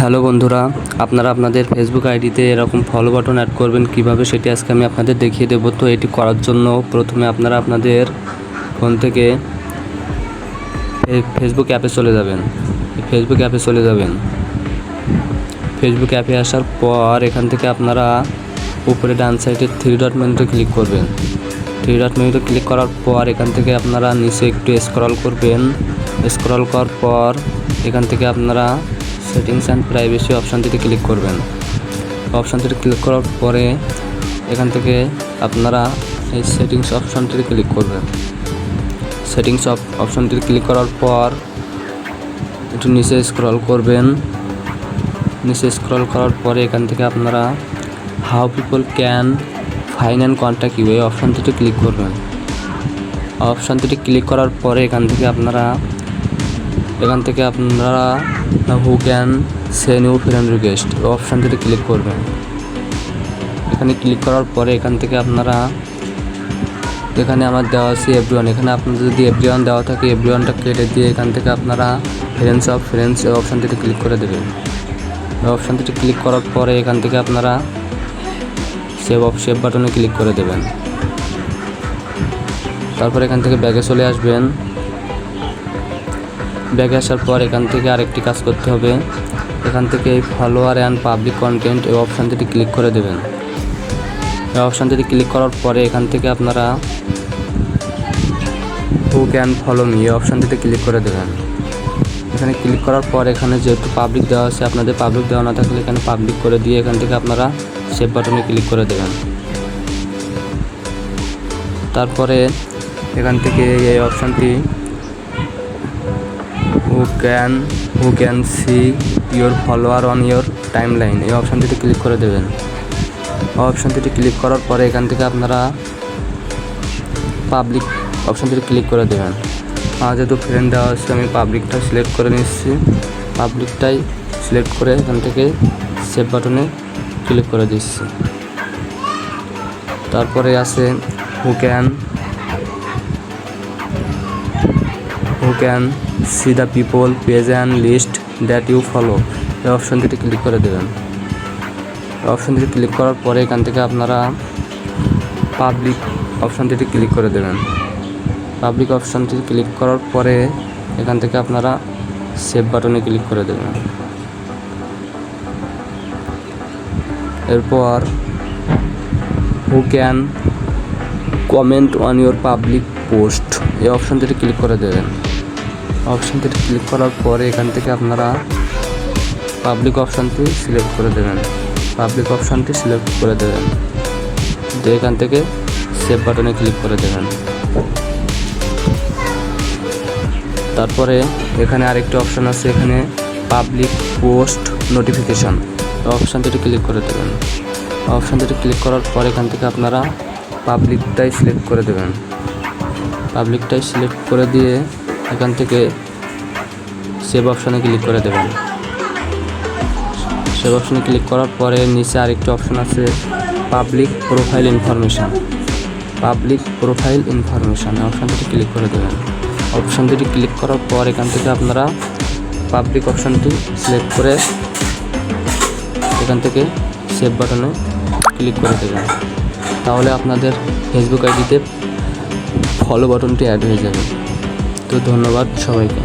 Hello বন্ধুরা, আপনারা আপনাদের ফেসবুক আইডিতে এরকম ফলো বাটন অ্যাড করবেন কিভাবে সেটি আজকে আমি আপনাদের দেখিয়ে দেব। তো এটি করার জন্য প্রথমে আপনারা আপনাদের ফোন থেকে ফেসবুক অ্যাপে চলে যাবেন। ফেসবুক অ্যাপে আসার পর এখান থেকে আপনারা উপরে ডান সাইডে থ্রি ডট মেনুতে ক্লিক করবেন। থ্রি ডট মেনুতে ক্লিক করার পর এখান থেকে আপনারা নিচে একটু স্ক্রল করবেন। স্ক্রল করার পর এখান থেকে আপনারা সেটিংস অ্যান্ড প্রাইভেসি অপশানটিতে ক্লিক করবেন। অপশানটিতে ক্লিক করার পরে এখান থেকে আপনারা এই সেটিংস অপশানটিতে ক্লিক করবেন। সেটিংস অপশানটিতে ক্লিক করার পর একটু নিচে স্ক্রল করবেন। নিচে স্ক্রল করার পরে এখান থেকে আপনারা how people can find and contact you এই অপশানটিতে ক্লিক করবেন। অপশানটিতে ক্লিক করার পরে এখান থেকে আপনারা who can send you friend request অপশানটিতে ক্লিক করবেন। এখানে ক্লিক করার পরে এখান থেকে আপনারা এখানে আমার দেওয়া আছে এভরিওয়ান, এখানে আপনাদের যদি এভরিওয়ান দেওয়া থাকে এভরিওয়ানটা কেটে দিয়ে এখান থেকে আপনারা ফ্রেন্ডস এই অপশানটিতে ক্লিক করে দেবেন। এই অপশানটিতে ক্লিক করার পরে এখান থেকে আপনারা সেভ বাটনে ক্লিক করে দেবেন। তারপর এখান থেকে ব্যাগে চলে আসবেন। ব্যাগে আসার পর এখান থেকে আরেকটি কাজ করতে হবে। এখান থেকে ফলোয়ার অ্যান্ড পাবলিক কন্টেন্ট এই অপশানটিতে ক্লিক করে দেবেন। এই অপশানটিতে ক্লিক করার পরে এখান থেকে আপনারা হু ক্যান ফলো মি এই অপশানটিতে ক্লিক করে দেবেন। এখানে ক্লিক করার পর এখানে যেহেতু পাবলিক দেওয়া আছে, আপনাদের পাবলিক দেওয়া না থাকলে এখানে পাবলিক করে দিয়ে এখান থেকে আপনারা সেভ বাটনে ক্লিক করে দেবেন। তারপরে এখান থেকে এই অপশানটি হু can see your follower on your time line এই অপশানটিতে ক্লিক করে দেবেন। অপশানটিতে ক্লিক করার পরে এখান থেকে আপনারা পাবলিক অপশানটিতে ক্লিক করে দেবেন। আমার যেহেতু ফ্রেন্ড দেওয়া আছে আমি পাবলিকটা সিলেক্ট করে নিচ্ছি। পাবলিকটাই সিলেক্ট করে এখান থেকে সেভ বাটনে ক্লিক করে দিচ্ছি। তারপরে আছে who can see the people page and list that you follow এই অপশানটিতে ক্লিক করে দেবেন। অপশানটিতে ক্লিক করার পরে এখান থেকে আপনারা পাবলিক অপশানটিতে ক্লিক করে দেবেন। পাবলিক অপশানটিতে ক্লিক করার পরে এখান থেকে আপনারা সেভ বাটনে ক্লিক করে দেবেন। এরপর who can comment on your public post এই অপশানটিতে ক্লিক করে দেবেন। অপশানটিতে ক্লিক করার পরে এখান থেকে আপনারা পাবলিক অপশানটি সিলেক্ট করে দেবেন। দিয়ে এখান থেকে সেভ বাটনে ক্লিক করে দেবেন। তারপরে এখানে আরেকটি অপশান আছে, এখানে পাবলিক পোস্ট নোটিফিকেশান অপশানটিতে ক্লিক করে দেবেন। অপশানটিতে ক্লিক করার পর এখান থেকে আপনারা পাবলিকটাই সিলেক্ট করে দেবেন। পাবলিকটাই সিলেক্ট করে দিয়ে এখান থেকে সেভ অপশানে ক্লিক করে দেবেন। সেভ অপশানে ক্লিক করার পরে নিচে আরেকটি অপশান আছে পাবলিক প্রোফাইল ইনফরমেশান অপশানটিতে ক্লিক করে দেবেন। অপশানটিতে ক্লিক করার পর এখান থেকে আপনারা পাবলিক অপশানটি সিলেক্ট করে এখান থেকে সেভ বাটনে ক্লিক করে দেবেন। তাহলে আপনাদের ফেসবুক আইডিতে ফলো বাটনটি অ্যাড হয়ে যাবে। তো ধন্যবাদ সবাইকে।